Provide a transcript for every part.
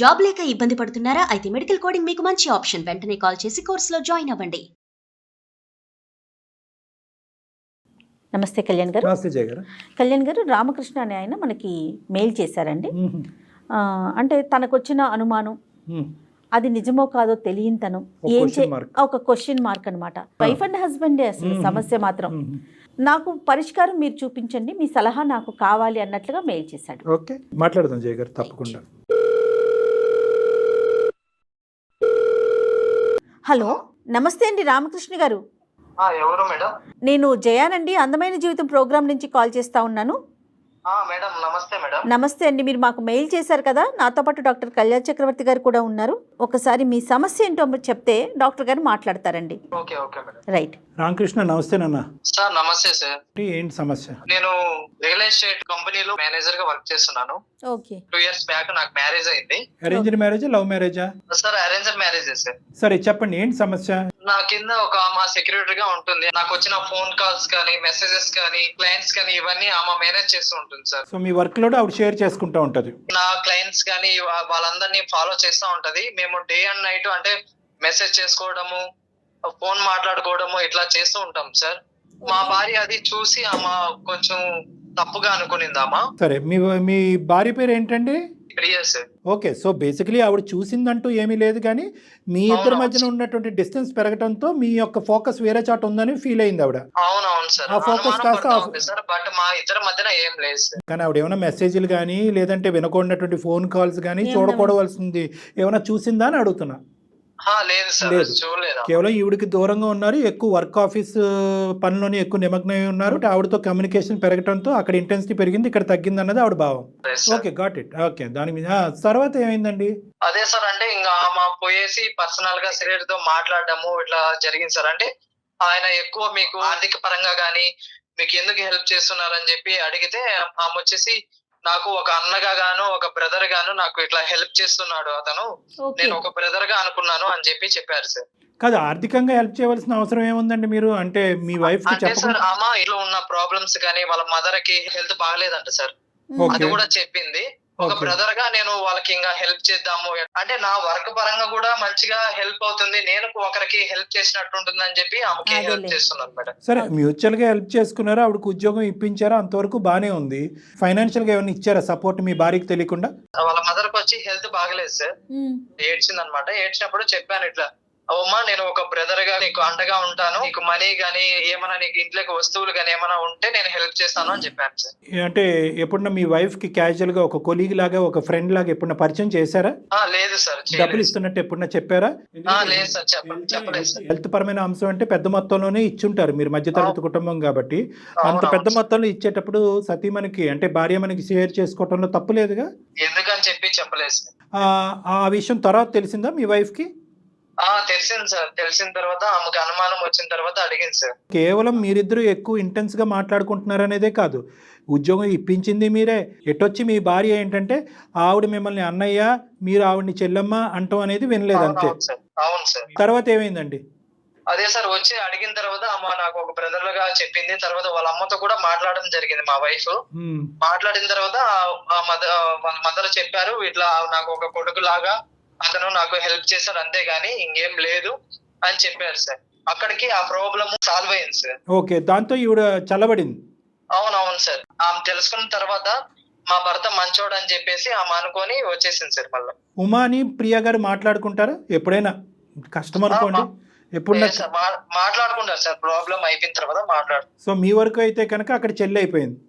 Job లేక ఇబ్బంది పడుతున్నారా? అయితే మెడికల్ కోడింగ్ మీకు మంచి ఆప్షన్. వెంటనే కాల్ చేసి కోర్సులో జాయిన్ అవ్వండి. నమస్తే కళ్యాణ్ గారు. నమస్తే జయ గారు. కళ్యాణ్ గారు, రామకృష్ణ అనే ఆయన మనకి మెయిల్ చేశారండి. అంటే తనకు వచ్చిన అనుమానం అది నిజమో కాదో తెలియనితను ఒక క్వశ్చన్ మార్క్ అనమాట. వైఫ్ అండ్ హస్బెండే అసలు సమస్య మాత్రం. నాకు పరిష్కారం మీరు చూపించండి, మీ సలహా నాకు కావాలి అన్నట్లుగా మెయిల్ చేశాడు. ఓకే, మాట్లాడదాం జయ గారు, తప్పకుండా. హలో, నమస్తే అండి రామకృష్ణ గారు. ఎవరు మేడం? నేను జయానండి, అందమైన జీవితం ప్రోగ్రామ్ నుంచి కాల్ చేస్తా ఉన్నాను. మేడం నమస్తే మేడం. నమస్తే అండి, మీరు మాకు మెయిల్ చేశారు కదా. నాతో పాటు డాక్టర్ కళ్యాణ్ చక్రవర్తి గారు కూడా ఉన్నారు. ఒకసారి మీ సమస్య ఏంటో చెప్తే డాక్టర్ గారు మాట్లాడతారండి. Okay madam. రైట్. రామకృష్ణ నమస్తే నాన్న. సార్ నమస్తే సార్. ఏంటి సమస్య? నేను రియల్ ఎస్టేట్ కంపెనీలో మేనేజర్ గా వర్క్ చేస్తున్నాను. ఓకే. 2 years బ్యాక్ నాకు మ్యారేజ్ అయింది. అరేంజ్డ్ మ్యారేజా, లవ్ మ్యారేజా? Sir arranged marriage sir. సరే చెప్పండి, ఏంటి సమస్య? నా కింద ఒక ఆమె సెక్యూరిటీ గా ఉంటుంది. నాకు వచ్చిన ఫోన్ కాల్స్ కానీ మెసేజెస్ కానీ క్లయింట్స్ కానీ ఇవన్నీ ఆమె మేనేజ్ చేస్తూ ఉంటుంది సార్. సో మీ వర్క్ లోడ్ ఆవిడ షేర్ చేసుకుంటా ఉంటది. నా క్లయింట్స్ కానీ వాళ్ళందరినీ ఫాలో చేస్తూ ఉంటది. మేము డే అండ్ నైట్ అంటే మెసేజ్ చేసుకోవడము, ఫోన్ మాట్లాడుకోవడము ఇట్లా చేస్తూ ఉంటాం సార్. మా భార్య అది చూసి ఆమె కొంచెం తప్పుగా అనుకునిందామా. సరే, మీ భార్య పేరు ఏంటండి? Priya sir. Okay, so basically ఆవిడ చూసిందంటూ ఏమీ లేదు, కానీ మీ ఇద్దరి మధ్యన ఉన్నటువంటి డిస్టెన్స్ పెరగడంతో మీ యొక్క ఫోకస్ వేరే చాట ఉందని ఫీల్ అయింది ఆవిడ. అవునవును సార్. ఆ ఫోకస్ కాస్త సార్ బట్ మా ఇద్దరి మధ్యన ఏం లేదు సార్. కానీ ఆవిడ ఏమైనా మెసేజ్లు కానీ లేదంటే వినకూడనటువంటి ఫోన్ కాల్స్ కానీ చూడకూడవలసింది ఏమైనా చూసిందా అని అడుగుతున్నా. లేదు సార్, చూడలేదు. కేవలం ఈవిడికి దూరంగా ఉన్నారు, ఎక్కువ వర్క్ ఆఫీస్ పనిలోనే ఎక్కువ నిమగ్నమై ఉన్నారు. ఆవిడతో కమ్యూనికేషన్ పెరగడంతో అక్కడ ఇంటెన్సిటీ పెరిగింది, ఇక్కడ తగ్గింది అన్నది ఆవిడ భావం. Okay, got it. ఓకే, దాని మీద తర్వాత ఏమైందండి? అదే సార్, అంటే ఇంకా ఆమె పోయేసి పర్సనల్ గా సిరియర్ తో మాట్లాడడము ఇట్లా జరిగింది సార్. అంటే ఆయన ఎక్కువ మీకు ఆర్థిక పరంగా గానీ మీకు ఎందుకు హెల్ప్ చేస్తున్నారని చెప్పి అడిగితే ఆమె వచ్చేసి నాకు ఒక అన్నగా గాను ఒక బ్రదర్ గాను నాకు ఇట్లా హెల్ప్ చేస్తున్నాడు అతను, నేను ఒక బ్రదర్ గా అనుకున్నాను అని చెప్పారు సార్. కాదు, ఆర్థికంగా హెల్ప్ చేయవలసిన అవసరం ఏముందండి మీరు? అంటే మీ వైఫ్ కి అంటే సార్ ఆమె ఇంట్లో ఉన్న ప్రాబ్లమ్స్ కానీ వాళ్ళ మదర్ కి హెల్త్ బాగలేదంట సార్, అది కూడా చెప్పింది. ఒక బ్రదర్ గా నేను వాళ్ళకి ఇంకా హెల్ప్ చేద్దాము అంటే నా వర్క్ పరంగా కూడా మంచిగా హెల్ప్ అవుతుంది, నేను ఒకరికి హెల్ప్ చేసినట్టు ఉంటుంది అని చెప్పి ఆమెకి హెల్ప్ చేస్తున్నాను మేడం. సరే, మ్యూచువల్ గా హెల్ప్ చేసుకున్నారా, ఆవిడకు ఉద్యోగం ఇప్పించారా, అంతవరకు బానే ఉంది. ఫైనాన్షియల్ గా ఏమైనా ఇచ్చారా సపోర్ట్ మీ భార్యకి తెలియకుండా? వాళ్ళ మదర్ కి వచ్చి హెల్త్ బాగలేదు సార్, ఏడ్చింది అనమాట. ఏడ్చినప్పుడు చెప్పాను ఇట్లా, అమ్మా నేను ఒక బ్రదర్ గా నీకు అండగా ఉంటాను, నీకు మనీ గానీ ఏమైనా నీకు ఇంట్లోకి వస్తువులు గానీ ఏమైనా ఉంటే నేను హెల్ప్ చేస్తాను అని చెప్పాను సార్. అంటే ఎప్పుడన్నా మీ వైఫ్ కి క్యాజువల్ గా ఒక కొలీగ్ లాగా ఒక ఫ్రెండ్ లాగా ఎప్పుడన్నా పరిచయం చేశారా? లేదు సార్. డబ్బులు ఇస్తున్నట్టు ఎప్పుడన్నా చెప్పారా? లేదు సార్, చెప్పలేదు సార్. హెల్త్ పరమైన అంశం అంటే పెద్ద మొత్తంలోనే ఇచ్చుంటారు, మీరు మధ్యతరగతి కుటుంబం కాబట్టి. అంత పెద్ద మొత్తంలో ఇచ్చేటప్పుడు సతీమణికి అంటే భార్య మనకి షేర్ చేసుకోవటంలో తప్పు లేదుగా. ఎందుకని చెప్పి చెప్పలేదు సార్. ఆ విషయం తర్వాత తెలిసిందా మీ వైఫ్ కి? తెలిసింది సార్. తెలిసిన తర్వాత ఆమెకు అనుమానం వచ్చిన తర్వాత అడిగింది సార్. కేవలం మీరిద్దరు ఎక్కువ ఇంటెన్స్ గా మాట్లాడుకుంటున్నారు అనేదే కాదు, ఉద్యోగం ఇప్పించింది మీరే. ఎటొచ్చి మీ భార్య ఏంటంటే ఆవిడ మిమ్మల్ని అన్నయ్య, మీరు ఆవిడని చెల్లెమ్మ అంటాం అనేది వినలేదు అంతే. అవును సార్. తర్వాత ఏమైందండి? అదే సార్, వచ్చి అడిగిన తర్వాత అమ్మ నాకు ఒక బ్రదర్ గా చెప్పింది. తర్వాత వాళ్ళ అమ్మతో కూడా మాట్లాడడం జరిగింది మా వైఫ్. మాట్లాడిన తర్వాత వాళ్ళ మదర్ చెప్పారు ఇట్లా నాకు ఒక కొడుకు లాగా అతను నాకు హెల్ప్ చేశాడు అంతేగాని ఇంకేం లేదు అని చెప్పారు సార్. అక్కడికి ఆ ప్రాబ్లమ్ సాల్వ్ అయింది సార్. ఓకే, దాంతో ఈవిడ చల్లబడింది. అవునవును సార్. ఆమె తెలుసుకున్న తర్వాత మా భర్త మంచోడు అని చెప్పేసి ఆమె అనుకొని వచ్చేసింది సార్. మళ్ళీ ఉమాని ప్రియా గారు మాట్లాడుకుంటారా ఎప్పుడైనా? కష్టం అనుకోండి, ఎప్పుడు మాట్లాడుకుంటారు సార్. ప్రాబ్లం అయిపోయిన తర్వాత మాట్లాడు. సో మీ వరకు అయితే కనుక అక్కడ చెల్లి అయిపోయింది.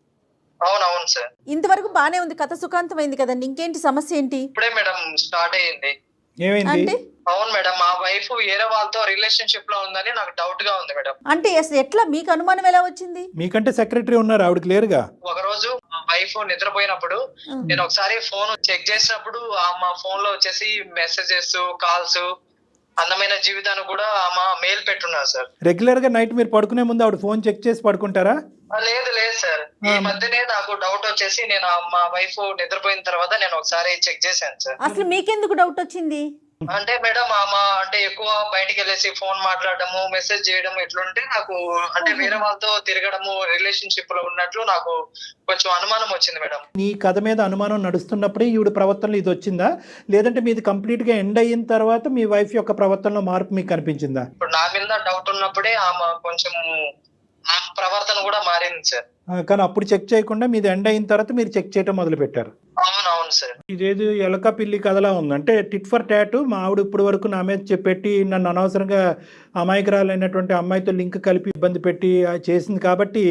అవునవును సార్. ఇంతవరకు బానే ఉంది, కథ సుఖాంతమైంది కదండి. ఇంకేంటి సమస్య ఏంటి? ఇప్పుడే మేడం స్టార్ట్ అయ్యింది. ఏమైంది? అవును మేడం, మా వైఫ్ వేరే వాళ్ళతో రిలేషన్షిప్ లో ఉందని నాకు డౌట్ గా ఉంది మేడం. అంటే అసలు ఎట్లా మీకు అనుమానం ఎలా వచ్చింది? మీకంటే సెక్రటరీ ఉన్నారు ఆవిడ క్లియర్ గా. ఒక రోజు మా వైఫ్ నిద్రపోయినప్పుడు నేను ఒకసారి ఫోన్ చెక్ చేసినప్పుడు మా ఫోన్ లో వచ్చేసి మెసేజెస్, కాల్స్, అందమైన జీవితాన్ని కూడా ఆమె మెయిల్ పెట్టున్నారు సార్. రెగ్యులర్ గా నైట్ మీరు పడుకునే ముందు ఆవిడ ఫోన్ చెక్ చేసి పడుకుంటారా? లేదు సార్. ఈ మధ్యనే నాకు డౌట్ వచ్చేసి నేను మా వైఫ్ నిద్రపోయిన తర్వాత నేను ఒకసారి చెక్ చేశాను సార్. అసలు మీకెందుకు డౌట్ వచ్చింది? అంటే మేడం ఆమె అంటే ఎక్కువ బయటికి వెళ్ళేసి ఫోన్ మాట్లాడడము, మెసేజ్ చేయడం ఇట్లుంటే నాకు అంటే వేరే వాళ్ళతో తిరగడము, రిలేషన్షిప్ లో ఉన్నట్లు నాకు కొంచెం అనుమానం వచ్చింది మేడం. నీ కథ మీద అనుమానం నడుస్తున్నప్పుడే ఈవిడ ప్రవర్తనలో ఇది వచ్చిందా, లేదంటే మీది కంప్లీట్ గా ఎండ్ అయిన తర్వాత మీ వైఫ్ యొక్క ప్రవర్తనలో మార్పు మీకు కనిపించిందా? ఇప్పుడు నా మీద డౌట్ ఉన్నప్పుడే ఆమె కొంచెం ఆ ప్రవర్తన కూడా మారింది సార్. కానీ అప్పుడు చెక్ చేయకుండా మీది ఎండ్ అయిన తర్వాత మీరు చెక్ చేయడం మొదలు పెట్టారు. అవును సార్. ఇదేది ఎలక పిల్లి కథలా ఉంది. అంటే టిట్ ఫర్ టాట్. మా ఆవిడ ఇప్పుడు వరకు నా మీద చెప్పెట్టి నన్ను అనవసరంగా అమాయకురాలైనటువంటి అమ్మాయితో లింక్ కలిపి ఇబ్బంది పెట్టి చేసింది కాబట్టి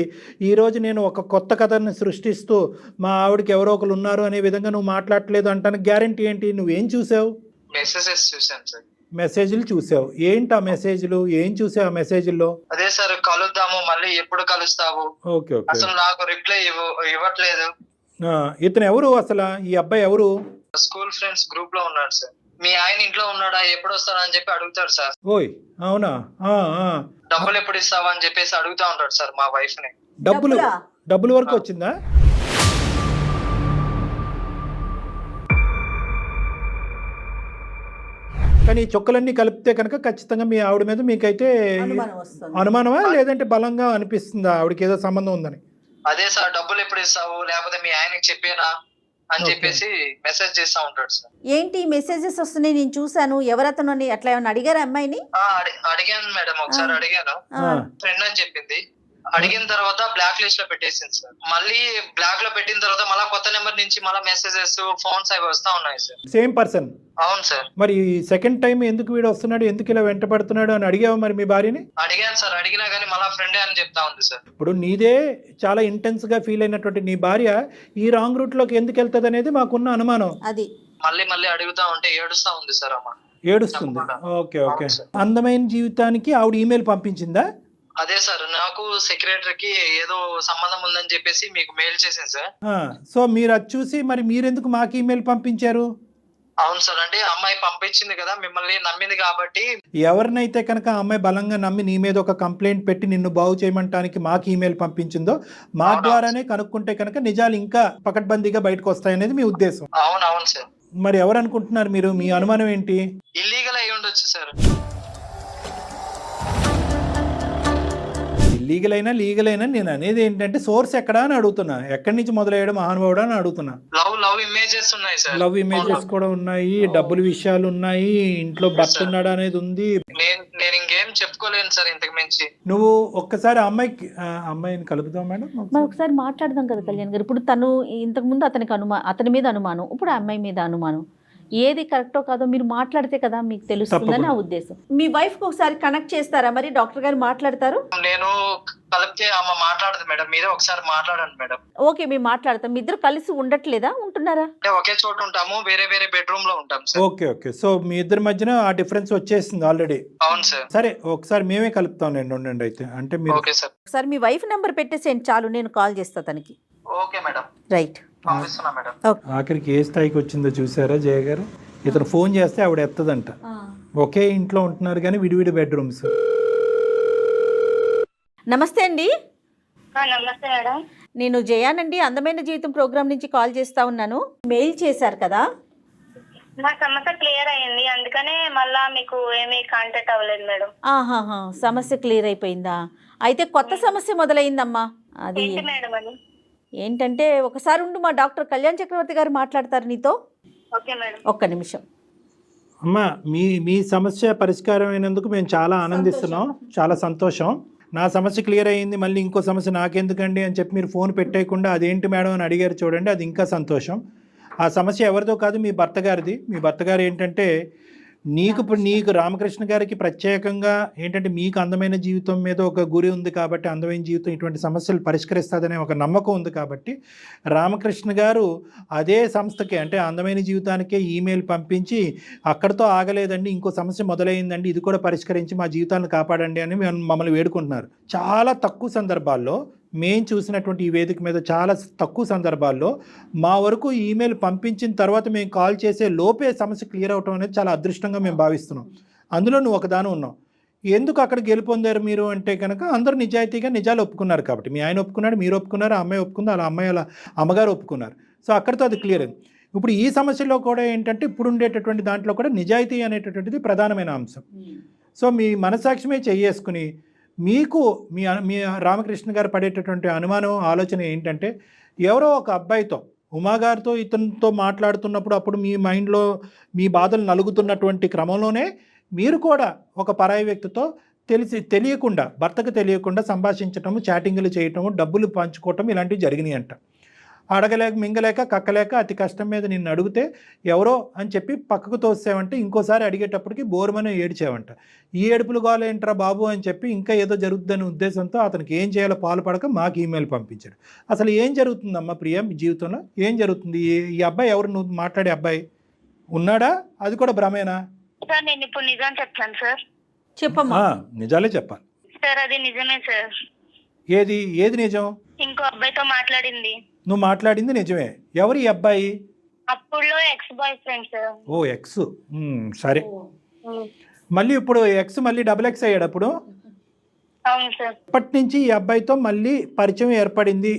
ఈరోజు నేను ఒక కొత్త కథను సృష్టిస్తూ మా ఆవిడకి ఎవరో ఒకరు ఉన్నారు అనే విధంగా నువ్వు మాట్లాడలేదు అంటానికి గ్యారంటీ ఏంటి? నువ్వేం చూసావు? మెసేజెస్ చూసాను సార్. మెసేజ్లు చూసావు. ఏంటి ఆ మెసేజ్లు? ఏం చూసావు ఆ మెసేజ్లో? అదే సార్, కలుద్దాము, మళ్ళీ ఎప్పుడు కలుస్తావు, ఓకే ఓకే. అసలు నాకు రిప్లై ఇవ్వట్లేదు. ఇతను ఎవరు అసలు? ఈ అబ్బాయి ఎవరు? స్కూల్ ఫ్రెండ్స్ గ్రూప్ లో ఉన్నాడు సార్. మీ ఆయన ఇంట్లో ఉన్నాడా, ఎప్పుడు వస్తాడా అని చెప్పి అడుగుతాడు సార్. ఓయ్ అవునా? డబ్బులు ఎప్పుడు ఇస్తావా అని చెప్పేసి అడుగుతా ఉంటాడు సార్ మా వైఫ్ ని. డబ్బులు వరకు వచ్చిందా? కానీ ఈ చుక్కలన్నీ కలిపితే కనుక ఖచ్చితంగా మీ ఆవిడ మీద మీకైతే అనుమానమా, లేదంటే బలంగా అనిపిస్తుందా ఆవిడకి ఏదో సంబంధం ఉందని? అదే సార్, డబ్బులు ఎప్పుడు ఇస్తావు, లేకపోతే మీ ఆయనకి చెప్పేనా అని చెప్పేసి మెసేజ్ చేస్తా ఉంటాడు సార్. ఏంటి మెసేజెస్ వస్తున్నాయి నేను చూసాను, ఎవరతను అని అట్లా ఏమన్నా అడిగారా అమ్మాయిని? అడిగాను మేడం, ఒకసారి అడిగాను. ఫ్రెండ్ అని చెప్పింది. అడిగిన తర్వాత బ్లాక్ లిస్ట్ లో పెట్టేసింది సార్. మళ్ళీ బ్లాక్ లో పెట్టిన తర్వాత మళ్ళీ కొత్త నెంబర్ నుంచి మళ్ళీ మెసేజెస్, ఫోన్స్ అవి వస్తా ఉన్నాయి సార్. Same person? అవును సార్. మరి సెకండ్ టైం ఎందుకు వీడు వస్తున్నాడు, ఎందుకు ఇలా వెంట పడుతున్నాడు అని అడిగావు మరి మీ భార్యని? అడిగాను సార్, అడిగినా కానీ మళ్ళీ ఫ్రెండే అని చెప్తా ఉంది సార్. ఇప్పుడు నీదే చాలా ఇంటెన్స్ గా ఫీల్ అయినటువంటి నీ భార్య ఈ రాంగ్ రూట్ లోకి ఎందుకు వెళ్తుంది అనేది మాకున్న అనుమానం. అది మళ్ళీ అడుగుతా ఉంటే ఏడుస్తా ఉంది సార్ అమ్మ. ఏడుస్తుంది? Okay okay. అందమైన జీవితానికి ఆవిడ ఈమెయిల్ పంపించిందా? అదే సార్, నాకు సెక్రటరీకి ఏదో సంబంధం ఉందని చెప్పేసి మీకు మెయిల్ చేసింది సార్. సో మీరు అది చూసి మరి మీరెందుకు మాకు ఈమెయిల్ పంపించారు? అవును సార్, అంటే అమ్మాయి పంపించింది కదా, మిమ్మల్ని నమ్మింది కాబట్టి. ఎవరినైతే కనుక అమ్మాయి బలంగా నమ్మి నీ మీద ఒక కంప్లైంట్ పెట్టి నిన్ను బాగు చేయమంటానికి మాకు ఈమెయిల్ పంపించిందో మా ద్వారానే కనుక్కుంటే కనుక నిజాలు ఇంకా పకడ్బందీగా బయటకు వస్తాయనేది మీ ఉద్దేశం. అవును సార్. మరి ఎవరు అనుకుంటున్నారు మీరు? మీ అనుమానం ఏంటి? ఇల్లీగల్ అయి ఉండొచ్చు సార్. లీగల్ అయినా లీగల్ అయినా నేను అనేది ఏంటంటే సోర్స్ ఎక్కడా అని అడుగుతున్నా. ఎక్కడి నుంచి మొదలయ్యాడు మహానుభావుడు అని అడుగుతున్నా. లవ్ ఇమేజెస్ ఉన్నాయి సార్. లవ్ ఇమేజెస్ కూడా ఉన్నాయి, డబ్బుల విషయాలు ఉన్నాయి, ఇంట్లో భర్త ఉన్నాడు అనేది ఉంది. నేను ఇంకేం చెప్పుకోలేను సార్ ఇంతకు మించి. నువ్వు ఒక్కసారి అమ్మాయిని కలుపుదాం మేడం, మరి ఒకసారి మాట్లాడదాం కదా కళ్యాణ్ గారు. ఇప్పుడు తను ఇంతకు ముందు అతని మీద అనుమానం, ఇప్పుడు అమ్మాయి మీద అనుమానం. ఏది కరెక్టో కాదో మీరు మాట్లాడితే కదా మీకు తెలుస్తుందని నా ఉద్దేశం. మీ వైఫ్ కు ఒకసారి కనెక్ట్ చేస్తారా? మరి డాక్టర్ గారు మాట్లాడతారు. నేను కలిపితే ఆమె మాట్లాడదు మేడం, మీరే ఒకసారి మాట్లాడండి మేడం. ఓకే, మేము మాట్లాడతాం. మీ ఇద్దరు కలిసి ఉండట్లేదా, ఉంటున్నారా? ఒకే చోట ఉంటాము, వేరే వేరే బెడ్రూమ్ లో ఉంటాం సార్. Okay okay. సో మీ ఇద్దరి మధ్యన ఆ డిఫరెన్స్ వచ్చేసింది ఆల్రెడీ. అవును సార్. సరే ఒకసారి మేమే కలుపుతాం నేను, ఉండండి అయితే. అంటే మీరు ఓకే సార్. ఒకసారి మీ వైఫ్ నెంబర్ పెట్టేసేయండి చాలు, నేను కాల్ చేస్తా తనకి. Okay madam. రైట్. పంపిస్తున్నా మేడం. ఆఖరికి ఏ స్థాయికి వచ్చిందో చూసారా జయ గారు? ఇతను ఫోన్ చేస్తే ఆవిడ ఎత్తదంట. ఒకే ఇంట్లో ఉంటున్నారు కానీ విడివిడి బెడ్రూమ్స్. నమస్తే అండి. నమస్తే మేడం. నేను జయానండి, అందమైన జీవితం ప్రోగ్రామ్ నుంచి కాల్ చేస్తా ఉన్నాను. మెయిల్ చేశారు కదా? మా సమస్య క్లియర్ అయ్యింది, అందుకనే మళ్ళా మీకు ఏమీ కాంటాక్ట్ అవ్వలేదు మేడం. ఆహాహా, సమస్య క్లియర్ అయిపోయిందా? అయితే కొత్త సమస్య మొదలైందమ్మా. అది ఏంటి మేడం అది? ఏంటంటే ఒకసారి ఉండు, మా డాక్టర్ కళ్యాణ్ చక్రవర్తి గారు మాట్లాడతారు నీతో. Okay madam. ఒక్క నిమిషం. అమ్మా, మీ సమస్య పరిష్కారం అయినందుకు మేము చాలా ఆనందిస్తున్నాం, చాలా సంతోషం. నా సమస్య క్లియర్ అయ్యింది, మళ్ళీ ఇంకో సమస్య నాకెందుకండి అని చెప్పి మీరు ఫోన్ పెట్టేయకుండా అదేంటి మేడం అని అడిగారు చూడండి, అది ఇంకా సంతోషం. ఆ సమస్య ఎవరిదో కాదు, మీ భర్త గారిది. మీ భర్త గారు ఏంటంటే నీకు రామకృష్ణ గారికి ప్రత్యేకంగా ఏంటంటే మీకు అందమైన జీవితం మీద ఒక గురి ఉంది కాబట్టి, అందమైన జీవితం ఇటువంటి సమస్యలు పరిష్కరిస్తుందనే ఒక నమ్మకం ఉంది కాబట్టి రామకృష్ణ గారు అదే సంస్థకే, అంటే అందమైన జీవితానికే ఈమెయిల్ పంపించి అక్కడితో ఆగలేదండి, ఇంకో సమస్య మొదలైందండి, ఇది కూడా పరిష్కరించి మా జీవితాలను కాపాడండి అని మమ్మల్ని వేడుకుంటున్నారు. చాలా తక్కువ సందర్భాల్లో మేము చూసినటువంటి ఈ వేదిక మీద చాలా తక్కువ సందర్భాల్లో మా వరకు ఈమెయిల్ పంపించిన తర్వాత మేము కాల్ చేసే లోపే సమస్య క్లియర్ అవటం అనేది చాలా అదృష్టంగా మేము భావిస్తున్నాం. అందులో నువ్వు ఒకదాని ఉన్నావు. ఎందుకు అక్కడ గెలుపొందారు మీరు అంటే కనుక అందరూ నిజాయితీగా నిజాలు ఒప్పుకున్నారు కాబట్టి. మీ ఆయన ఒప్పుకున్నాడు, మీరు ఒప్పుకున్నారు, ఆ అమ్మాయి ఒప్పుకుంది, అలా అమ్మాయి అలా అమ్మగారు ఒప్పుకున్నారు. సో అక్కడితో అది క్లియర్ అయింది. ఇప్పుడు ఈ సమస్యలో కూడా ఏంటంటే ఇప్పుడు ఉండేటటువంటి దాంట్లో కూడా నిజాయితీ అనేటటువంటిది ప్రధానమైన అంశం. సో మీ మనసాక్షిమే చేసుకుని మీకు మీ రామకృష్ణ గారు పడేటటువంటి అనుమానం ఆలోచన ఏంటంటే ఎవరో ఒక అబ్బాయితో ఉమాగారితో ఇతనితో మాట్లాడుతున్నప్పుడు అప్పుడు మీ మైండ్లో మీ బాధలు నలుగుతున్నటువంటి క్రమంలోనే మీరు కూడా ఒక పరాయి వ్యక్తితో తెలియకుండా భర్తకు తెలియకుండా సంభాషించటము, చాటింగ్లు చేయటము, డబ్బులు పంచుకోవటం ఇలాంటివి జరిగినాయి అంట. అడగలేక మింగలేక కక్కలేక అతి కష్టం మీద నిన్ను అడిగితే ఎవరో అని చెప్పి పక్కకు తోసావంటే ఇంకోసారి అడిగేటప్పటికి బోరుమని ఏడ్చావంట. ఈ ఏడుపులు గోలేంట్రా బాబు అని చెప్పి ఇంకా ఏదో జరుగుతుందనే ఉద్దేశంతో అతనికి ఏం చేయాలో పాల్పడక మాకు ఈమెయిల్ పంపించాడు. అసలు ఏం జరుగుతుందమ్మా ప్రియ మీ జీవితంలో ఏం జరుగుతుంది? ఈ అబ్బాయి ఎవరు, నువ్వు మాట్లాడే అబ్బాయి ఉన్నాడా? అది కూడా భ్రమేనా? సార్ నేను ఇప్పుడు నిజం చెప్తాను సార్. చెప్పమ్మా. నిజాలే చెప్పాలి సార్. అది నిజమే సార్. ఏది నిజం? ఇంకో అబ్బాయితో మాట్లాడింది. నువ్వు మాట్లాడింది నిజమే. ఎవరు ఈ అబ్బాయి? అప్పుడులో X boy friend sir. O X. సరే, మళ్ళీ ఇప్పుడు ఎక్స్ మళ్ళీ డబుల్ ఎక్స్ అయ్యాడు అప్పుడు? అవును సార్. అప్పటి నుంచి ఈ అబ్బాయితో మళ్ళీ పరిచయం ఏర్పడింది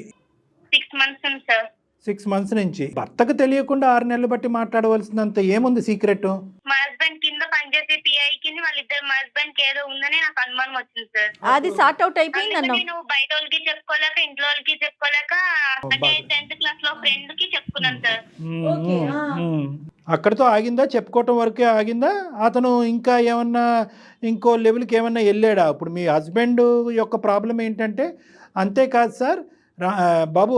6 months ఉంది సార్. 6 months నుంచి. భర్తకు తెలియకుండా 6 నెలలు బట్టి మాట్లాడవలసినంత ఏముంది సీక్రెట్? మా హస్బెండ్ కింద పనిచేసే పిఐ కింద వాళ్ళిద్దరు మా హస్బెండ్ కి ఏదో ఉందని నాకు అనుమానం వచ్చింది సార్. అది సార్ట్ అవుట్ అయిపోయింది అన్న. నేను బయట వాళ్ళకి చెప్పుకోలేక ఇంట్లో వాళ్ళకి చెప్పుకోలేక అంటే 10th class లో ఫ్రెండ్ కి చెప్పుకున్నాను సార్. అక్కడితో ఆగిందా? చెప్పుకోవటం వరకే ఆగిందా? అతను ఇంకా ఏమన్నా ఇంకో లెవెల్కి ఏమన్నా వెళ్ళాడా? ఇప్పుడు మీ హస్బెండ్ యొక్క ప్రాబ్లం ఏంటంటే, అంతేకాదు సార్. బాబు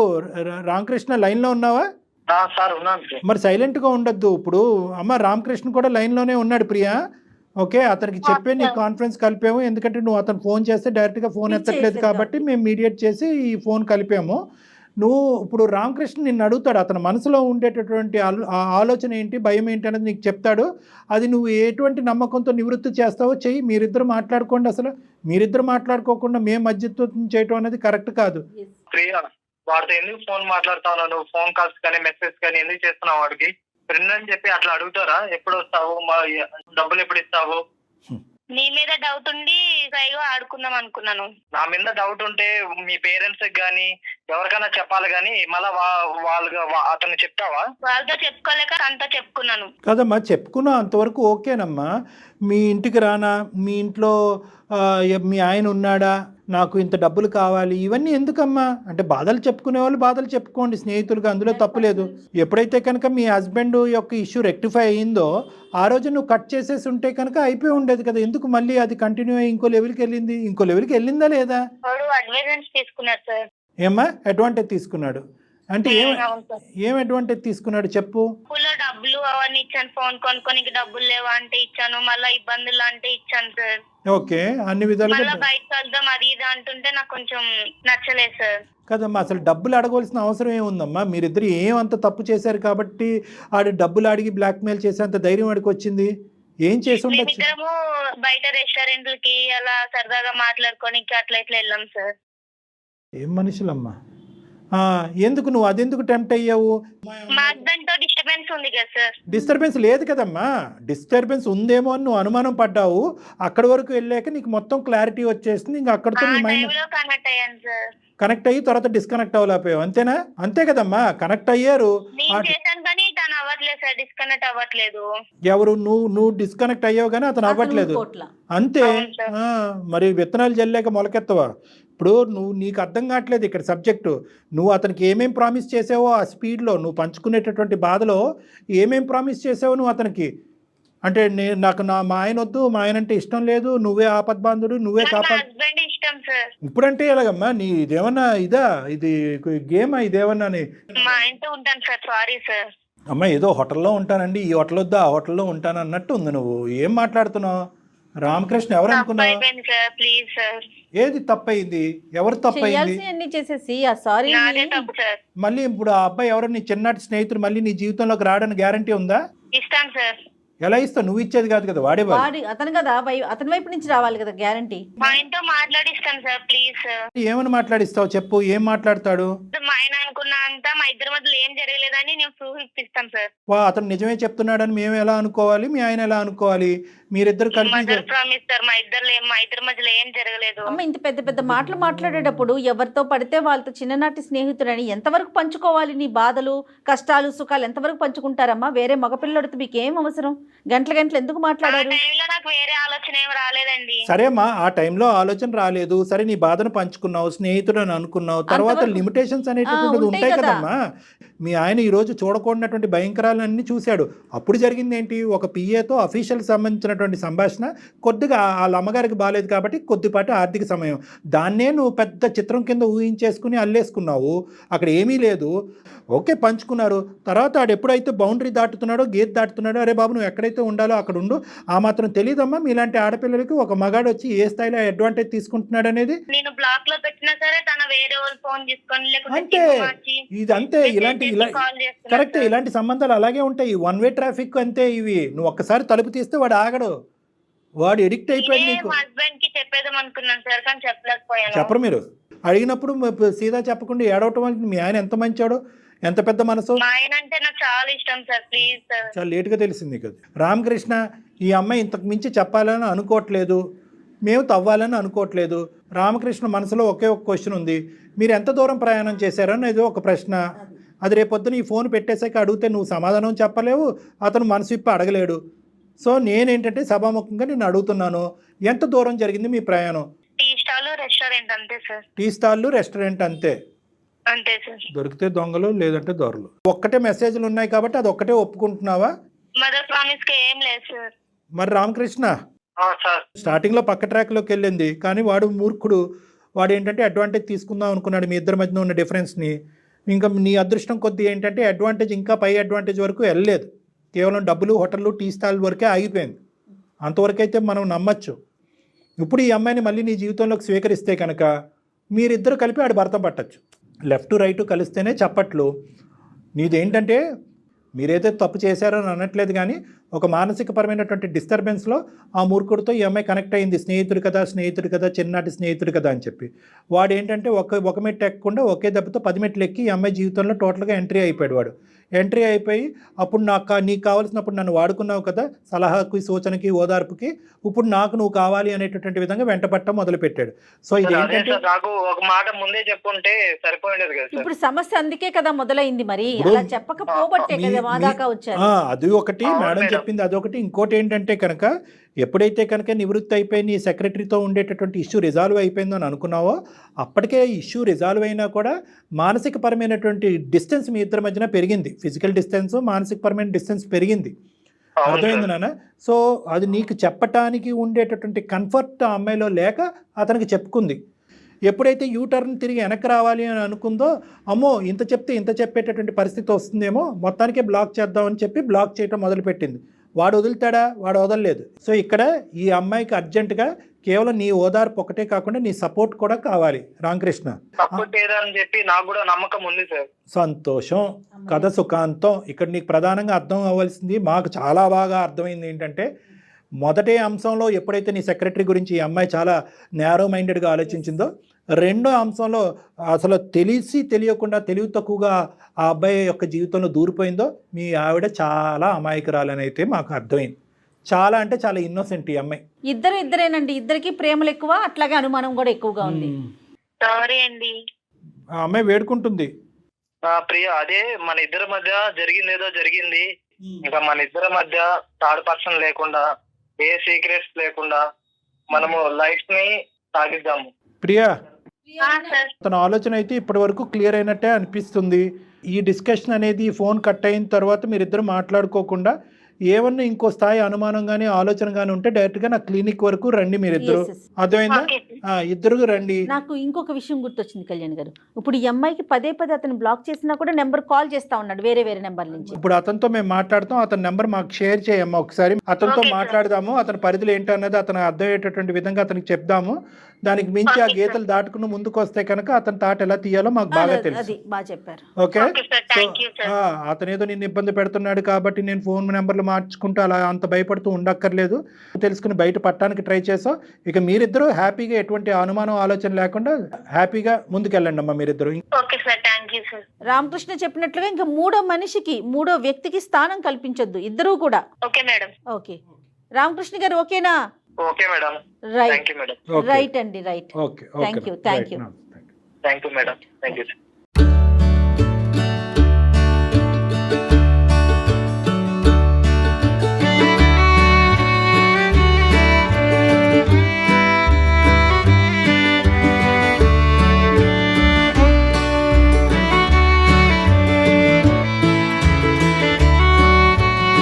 రామకృష్ణ లైన్లో ఉన్నావా? సార్ ఉన్నాను సార్. మరి సైలెంట్గా ఉండొద్దు. ఇప్పుడు అమ్మ రామకృష్ణ కూడా లైన్లోనే ఉన్నాడు ప్రియా. ఓకే, అతనికి చెప్పే నీ కాన్ఫరెన్స్ కలిపాము. ఎందుకంటే నువ్వు అతను ఫోన్ చేస్తే డైరెక్ట్గా ఫోన్ ఎత్తట్లేదు కాబట్టి మేము మీడియేట్ చేసి ఈ ఫోన్ కలిపాము. నువ్వు ఇప్పుడు రామకృష్ణ నిన్ను అడుగుతాడు, అతని మనసులో ఉండేటటువంటి ఆలోచన ఏంటి, భయం ఏంటి అనేది నీకు చెప్తాడు. అది నువ్వు ఎటువంటి నమ్మకంతో నివృత్తి చేస్తావో చెయ్యి. మీరిద్దరు మాట్లాడుకోండి. అసలు మీరిద్దరు మాట్లాడుకోకుండా మేము మధ్యత్వం చేయటం అనేది కరెక్ట్ కాదు. ప్రియా, వాడితో ఎందుకు ఫోన్ మాట్లాడుతావు? నువ్వు ఫోన్ కాల్స్ కానీ మెసేజ్ కానీ ఎందుకు చేస్తున్నావు? వాడికి ఫ్రెండ్ అని చెప్పి అట్లా అడుగుతారా? ఎప్పుడు వస్తావు, డబ్బులు ఎప్పుడు ఇస్తావు? నీ మీద డౌట్ ఉండి సైగా ఆడుకుందాం అనుకున్నాను. నా మీద డౌట్ ఉంటే మీ పేరెంట్స్ గానీ ఎవరికైనా చెప్పాలి గానీ మళ్ళా వాళ్ళు అతను చెప్తావా? వాళ్ళతో చెప్పుకోలేక అంతా చెప్పుకున్నాను కదమ్మా. చెప్పుకున్నా అంతవరకు ఓకేనమ్మా. మీ ఇంటికి రానా, మీ ఇంట్లో మీ ఆయన ఉన్నాడా, నాకు ఇంత డబ్బులు కావాలి, ఇవన్నీ ఎందుకమ్మా? అంటే బాధలు చెప్పుకునే వాళ్ళు బాధలు చెప్పుకోండి స్నేహితులుగా, అందులో తప్పులేదు. ఎప్పుడైతే కనుక మీ హస్బెండ్ యొక్క ఇష్యూ రెక్టిఫై అయ్యిందో ఆ రోజు నువ్వు కట్ చేసేసి ఉంటే కనుక అయిపోయి ఉండేది కదా. ఎందుకు మళ్ళీ అది కంటిన్యూ అయ్యి ఇంకో లెవెల్కి వెళ్ళింది? ఇంకో లెవెల్కి వెళ్ళిందా లేదా? వాడు అడ్వాంటేజ్ తీసుకున్నాడు సార్. ఏమ్మా అడ్వాంటేజ్ తీసుకున్నాడు అంటే ఏం అడ్వాంటేజ్ తీసుకున్నాడు చెప్పు. స్కూల్లో డబ్బులు అవన్నీ ఇచ్చాను, ఫోన్ కొనుక్కోనికి డబ్బులు లేవా అంటే ఇచ్చాను, మళ్ళీ ఇబ్బందులు అంటే ఇచ్చాను సార్. ఓకే, అన్ని విధాలుగా బయటకు వెళ్దాం అది ఇది అంటుంటే నాకు కొంచెం నచ్చలేదు సార్. కదమ్మా, అసలు డబ్బులు అడగవలసిన అవసరం ఏముందమ్మా? మీరిద్దరు ఏమంత తప్పు చేశారు కాబట్టి ఆడు డబ్బులు అడిగి బ్లాక్మెయిల్ చేసేంత ధైర్యం వాడికి వచ్చింది? ఏం చేసి ఉండొచ్చు? మేమిద్దరము బయట రెస్టారెంట్లకి అలా సరదాగా మాట్లాడుకోనికి అట్లా ఇట్లా వెళ్ళాం సార్. ఏం మనుషులమ్మా. ఎందుకు నువ్వు అదెందుకు టెంప్ట్ అయ్యావు? మా హస్బెండ్ తో డిస్టర్బెన్స్ ఉంది కదా సార్. డిస్టర్బెన్స్ లేదు కదమ్మా. డిస్టర్బెన్స్ ఉందేమో అని నువ్వు అనుమానం పడ్డావు. అక్కడి వరకు వెళ్ళాక నీకు మొత్తం క్లారిటీ వచ్చేసింది. ఇంకా అక్కడితో నీ మైండ్ కనెక్ట్ అయ్యాను సార్. కనెక్ట్ అయ్యి తర్వాత డిస్కనెక్ట్ అవ్వలేకపోయావు, అంతేనా? అంతే కదమ్మా, కనెక్ట్ అయ్యారు. డిస్కనెక్ట్ అవ్వట్లేదు. ఎవరు? నువ్వు డిస్కనెక్ట్ అయ్యావు కానీ అతను అవ్వట్లేదు, అంతే. మరి విత్తనాలు జల్లేక మొలకెత్తవా? ఇప్పుడు నీకు అర్థం కావట్లేదు ఇక్కడ సబ్జెక్టు. నువ్వు అతనికి ఏమేం ప్రామిస్ చేసావో ఆ స్పీడ్లో నువ్వు పంచుకునేటటువంటి బాధలో ఏమేం ప్రామిస్ చేసావో నువ్వు అతనికి, అంటే నాకు మా ఆయన వద్దు, మా ఆయన అంటే ఇష్టం లేదు, నువ్వే ఆపద్బాంధుడు, నువ్వే కాపాడు. ఇప్పుడంటే ఎలాగమ్మా? నీ ఇదేమన్నా ఇదా, ఇది గేమా, ఇదేమన్నా? అమ్మా ఏదో హోటల్లో ఉంటానండి, ఈ హోటల్ వద్దా ఆ హోటల్లో ఉంటాను అన్నట్టు ఉంది. నువ్వు ఏం మాట్లాడుతున్నావు? రామకృష్ణ ఎవరు అనుకున్నావు? ఏది తప్పయింది? ఎవరు తప్పయింది? మళ్ళీ ఇప్పుడు ఆ అబ్బాయి ఎవరో నీ చిన్నటి స్నేహితుడు మళ్ళీ నీ జీవితంలోకి రావడానికి గ్యారంటీ ఉందా? ఇస్తాను సార్. ఎలా ఇస్తావు? నువ్వు ఇచ్చేది కాదు కదా, వాడే అతను కదా, అతని వైపు నుంచి రావాలి కదా గ్యారంటీ. మా ఆయనతో మాట్లాడిస్తాను సార్, ప్లీజ్ సార్. ఏమని మాట్లాడిస్తావు చెప్పు, ఏం మాట్లాడతాడు? మా ఆయన అనుకున్నా అంతా మా ఇద్దరి మధ్యలో ఏం జరగలేదని నేను ప్రూఫ్ ఇప్పిస్తాను సార్. అతను నిజమే చెప్తున్నాడని మేము ఎలా అనుకోవాలి, మీ ఆయన ఎలా అనుకోవాలి? మీరిద్దరు కలిపి మదర్ ప్రామిస్ సార్, మా ఇద్దరి మధ్యలో ఏం జరగలేదు. అమ్మ, ఇంత పెద్ద పెద్ద మాటలు మాట్లాడేటప్పుడు ఎవరితో పడితే వాళ్ళతో చిన్ననాటి స్నేహితుడని ఎంతవరకు పంచుకోవాలి? నీ బాధలు, కష్టాలు, సుఖాలు ఎంతవరకు పంచుకుంటారమ్మా? వేరే మగపిల్లడితో మీకు ఏం అవసరం? గంటల గంటలు ఎందుకు ఆ మాట్లాడారు? టైంలో నాకు వేరే ఆలోచన ఏం రాలేదండి. సరే అమ్మా, ఆ టైంలో ఆలోచన రాలేదు, సరే నీ బాధను పంచుకున్నావు, స్నేహితుడు అని అనుకున్నావు, తర్వాత అంతవరకు లిమిటేషన్స్ అనేటటువంటిది ఉంటాయి ఉంటాయి కదా. కదమ్మా. మీ ఆయన ఈరోజు చూడకూడనటువంటి భయంకరాలన్నీ చూశాడు. అప్పుడు జరిగింది ఏంటి? ఒక పిఏతో అఫీషియల్ సంబంధించినటువంటి సంభాషణ, కొద్దిగా వాళ్ళ అమ్మగారికి బాగాలేదు కాబట్టి కొద్దిపాటి ఆర్థిక సమయం, దాన్నే నువ్వు పెద్ద చిత్రం కింద ఊహించేసుకుని అల్లేసుకున్నావు. అక్కడ ఏమీ లేదు, ఓకే పంచుకున్నారు. తర్వాత ఆడు ఎప్పుడైతే బౌండరీ దాటుతున్నాడో, గేట్ దాటుతున్నాడో, అరే బాబు నువ్వు ఎక్కడైతే ఉండాలో అక్కడ ఉండు. ఆ మాత్రం తెలియదమ్మా మీలాంటి ఆడపిల్లలకి ఒక మగాడు వచ్చి ఏ స్థాయిలో అడ్వాంటేజ్ తీసుకుంటున్నాడు అనేది. నేను బ్లాక్ లో పెట్టినా సరే తన వేరే వాళ్ళు ఫోన్ తీసుకొని అంతే, ఇది అంతే. ఇలాంటి కాల్ చేస్తున్నా కరెక్టే, ఇలాంటి సంబంధాలు అలాగే ఉంటాయి. వన్ వే ట్రాఫిక్ అంతే ఇవి. నువ్వు ఒక్కసారి తలుపు తీస్తే వాడు ఆగడు, వాడు ఎడిక్ట్ అయిపోయాడు నీకు. మా హస్బెండ్ కి చెప్పేద్దాం అనుకున్నాను సార్, కానీ చెప్పలేకపోయాను. చెప్పరు మీరు అడిగినప్పుడు సీదా చెప్పకుండా ఏడవటం అంటే మీ ఆయన ఎంత మంచాడో, ఎంత పెద్ద మనసు. మా ఆయన అంటే నాకు చాలా ఇష్టం సార్, ప్లీజ్ సార్. చాలా లేటుగా తెలిసింది కదా. రామకృష్ణ, ఈ అమ్మాయి ఇంతకు మించి చెప్పాలని అనుకోవట్లేదు, మేము తవ్వాలని అనుకోవట్లేదు. రామకృష్ణ మనసులో ఒకే ఒక క్వశ్చన్ ఉంది, మీరు ఎంత దూరం ప్రయాణం చేశారని ఒక ప్రశ్న. అది రేపొద్దున ఈ ఫోన్ పెట్టేసాక అడిగితే నువ్వు సమాధానం చెప్పలేవు, అతను మనసు ఇప్పి అడగలేడు. సో నేనేంటంటే సభాముఖంగా నేను అడుగుతున్నాను, ఎంత దూరం జరిగింది మీ ప్రయాణం? టీ స్టాల్, రెస్టారెంట్ అంతే సార్. టీ స్టాళ్ళు, రెస్టారెంట్ అంతే. అంతే సార్. దొరికితే దొంగలు, లేదంటే దొరలు. ఒక్కటే మెసేజ్లు ఉన్నాయి కాబట్టి అది ఒక్కటే ఒప్పుకుంటున్నావా? మదర్ ప్రామిస్ కి ఏం లేదు సార్. మరి రామకృష్ణ సార్ స్టార్టింగ్లో పక్క ట్రాక్లోకి వెళ్ళింది, కానీ వాడు మూర్ఖుడు. వాడు ఏంటంటే అడ్వాంటేజ్ తీసుకుందాం అనుకున్నాడు మీ ఇద్దరి మధ్యన ఉన్న డిఫరెన్స్ని. ఇంకా నీ అదృష్టం కొద్ది ఏంటంటే అడ్వాంటేజ్ ఇంకా పై అడ్వాంటేజ్ వరకు వెళ్ళలేదు, కేవలం డబ్బులు, హోటళ్ళు, టీ స్టాల్ వరకే ఆగిపోయింది. అంతవరకైతే మనం నమ్మచ్చు. ఇప్పుడు ఈ అమ్మాయిని మళ్ళీ నీ జీవితంలోకి స్వీకరిస్తే కనుక మీరిద్దరు కలిపి ఆడు భర్త పట్టచ్చు. లెఫ్ట్ రైట్ కలిస్తేనే చప్పట్లు. నీదేంటంటే మీరైతే తప్పు చేశారో అని అనట్లేదు, కానీ ఒక మానసికపరమైనటువంటి డిస్టర్బెన్స్లో ఆ మూర్ఖుడితో ఈ అమ్మాయి కనెక్ట్ అయింది. స్నేహితుడు కదా, చిన్ననాటి స్నేహితుడు కదా అని చెప్పి. వాడు ఏంటంటే ఒక మెట్టు ఎక్కకుండా ఒకే దెబ్బతో 10 మెట్లు ఎక్కి ఈ అమ్మాయి జీవితంలో టోటల్గా ఎంట్రీ అయిపోయాడు. వాడు ఎంట్రీ అయిపోయి అప్పుడు నీకు కావాల్సినప్పుడు నన్ను వాడుకున్నావు కదా, సలహాకి, సూచనకి, ఓదార్పుకి, ఇప్పుడు నువ్వు కావాలి అనేటటువంటి విధంగా వెంటపట్టడం మొదలుపెట్టాడు. సో ఇది ఏంటంటే నాకు ఒక మాట ముందే చెప్పుంటే సరిపోయేది కదా సార్. ఇప్పుడు సమస్య అందుకే కదా మొదలైంది. మరి అలా చెప్పకపోబట్టే కదా మా దాకా వచ్చారు. అది ఒకటి మేడం చెప్పింది, అదొకటి. ఇంకోటి ఏంటంటే కనుక ఎప్పుడైతే కనుక నివృత్తి అయిపోయి నీ సెక్రటరీతో ఉండేటటువంటి ఇష్యూ రిజాల్వ్ అయిపోయిందో అని అనుకున్నావో, అప్పటికే ఇష్యూ రిజాల్వ్ అయినా కూడా మానసిక పరమైనటువంటి డిస్టెన్స్ మీ ఇద్దరి మధ్యన పెరిగింది. ఫిజికల్ డిస్టెన్స్, మానసిక పరమైన డిస్టెన్స్ పెరిగింది. అర్థమైంది నాన్న? సో అది నీకు చెప్పటానికి ఉండేటటువంటి కంఫర్ట్ ఆ అమ్మాయిలో లేక అతనికి చెప్పుకుంది. ఎప్పుడైతే యూటర్న్ తిరిగి వెనక్కి రావాలి అని అనుకుందో, అమ్మో ఇంత చెప్తే ఇంత చెప్పేటటువంటి పరిస్థితి వస్తుందేమో, మొత్తానికే బ్లాక్ చేద్దామని చెప్పి బ్లాక్ చేయటం మొదలుపెట్టింది. వాడు వదులుతాడా? వాడు వదలలేదు. సో ఇక్కడ ఈ అమ్మాయికి అర్జెంటుగా కేవలం నీ ఓదార్పు ఒకటే కాకుండా నీ సపోర్ట్ కూడా కావాలి. రామకృష్ణ, సపోర్ట్ ఏదని చెప్పి నాకు కూడా నమ్మకం ఉంది సార్. సంతోషం, కథ సుఖాంతం. ఇక్కడ నీకు ప్రధానంగా అర్థం అవ్వాల్సింది, మాకు చాలా బాగా అర్థమైంది ఏంటంటే, మొదటి అంశంలో ఎప్పుడైతే నీ సెక్రటరీ గురించి ఈ అమ్మాయి చాలా నేరో మైండెడ్గా ఆలోచించిందో, రెండో అంశంలో అసలు తెలియకుండా తెలివి తక్కువగా ఆ అబ్బాయి యొక్క జీవితంలో దూరిపోయిందో, మీ ఆవిడ చాలా అమాయకురాలని అయితే మాకు అర్థమైంది. చాలా అంటే చాలా ఇన్నోసెంట్ ఈ అమ్మాయి. ఇద్దరేనండి, ఇద్దరికి ప్రేమలు ఎక్కువ, అట్లాగే అనుమానం కూడా ఎక్కువగా ఉంది. సారీ అండి. ఆ అమ్మాయి వేడుకుంటుంది, ప్రియ అదే మన ఇద్దరి మధ్య జరిగిందేదో జరిగింది, ఇంకా మన ఇద్దరి మధ్య థర్డ్ పర్సన్ లేకుండా, ఏ సీక్రెట్స్ లేకుండా మనము లైఫ్ ని సాగిద్దాము. ప్రియా, సార్. తన ఆలోచన అయితే ఇప్పటి వరకు క్లియర్ అయినట్టే అనిపిస్తుంది. ఈ డిస్కషన్ అనేది ఫోన్ కట్ అయిన తర్వాత మీరిద్దరు మాట్లాడుకోకుండా ఏమన్నా ఇంకో స్థాయి అనుమానం కానీ ఆలోచన కానీ ఉంటే డైరెక్ట్గా నా క్లినిక్ వరకు రండి మీరిద్దరు. అర్థమైందా? ఇద్దరు రండి. నాకు ఇంకొక విషయం గుర్తొచ్చింది కళ్యాణ్ గారు. ఇప్పుడు ఈ అమ్మాయికి పదే అతను బ్లాక్ చేసినా కూడా నెంబర్ కాల్ చేస్తా ఉన్నాడు వేరే నెంబర్ నుంచి. ఇప్పుడు అతనితో మేము మాట్లాడతాం, అతని నెంబర్ మాకు షేర్ చేయమ్మా ఒకసారి. అతనితో మాట్లాడదాము, అతని పరిధులు ఏంటన్నది అతను అర్థమయ్యేటటువంటి విధంగా అతనికి చెప్దాము. దానికి మించి ఆ గీతలు దాటుకుని ముందుకు వస్తే కనుక అతని తాట ఎలా తీయాలో మాకు బాగా తెలుసు. బాగా చెప్పారు. ఓకే, అతను ఏదో నిన్ను ఇబ్బంది పెడుతున్నాడు కాబట్టి నేను ఫోన్ నెంబర్లు మార్చుకుంటూ అలా అంత భయపడుతూ ఉండక్కర్లేదు. తెలుసుకుని బయట పట్టడానికి ట్రై చేసాం. ఇక మీరిద్దరూ హ్యాపీగా ఎటువంటి అనుమానం ఆలోచన లేకుండా హ్యాపీగా ముందుకెళ్ళండి అమ్మా మీరిద్దరు. రామకృష్ణ చెప్పినట్లుగా ఇంకా మూడో వ్యక్తికి స్థానం కల్పించొద్దు ఇద్దరూ కూడా. Okay madam. ఓకే రామకృష్ణ గారు ఓకేనా? Okay madam, right thank you madam. Okay right అండి right okay Thank you, thank you. Right thank you madam, thank you.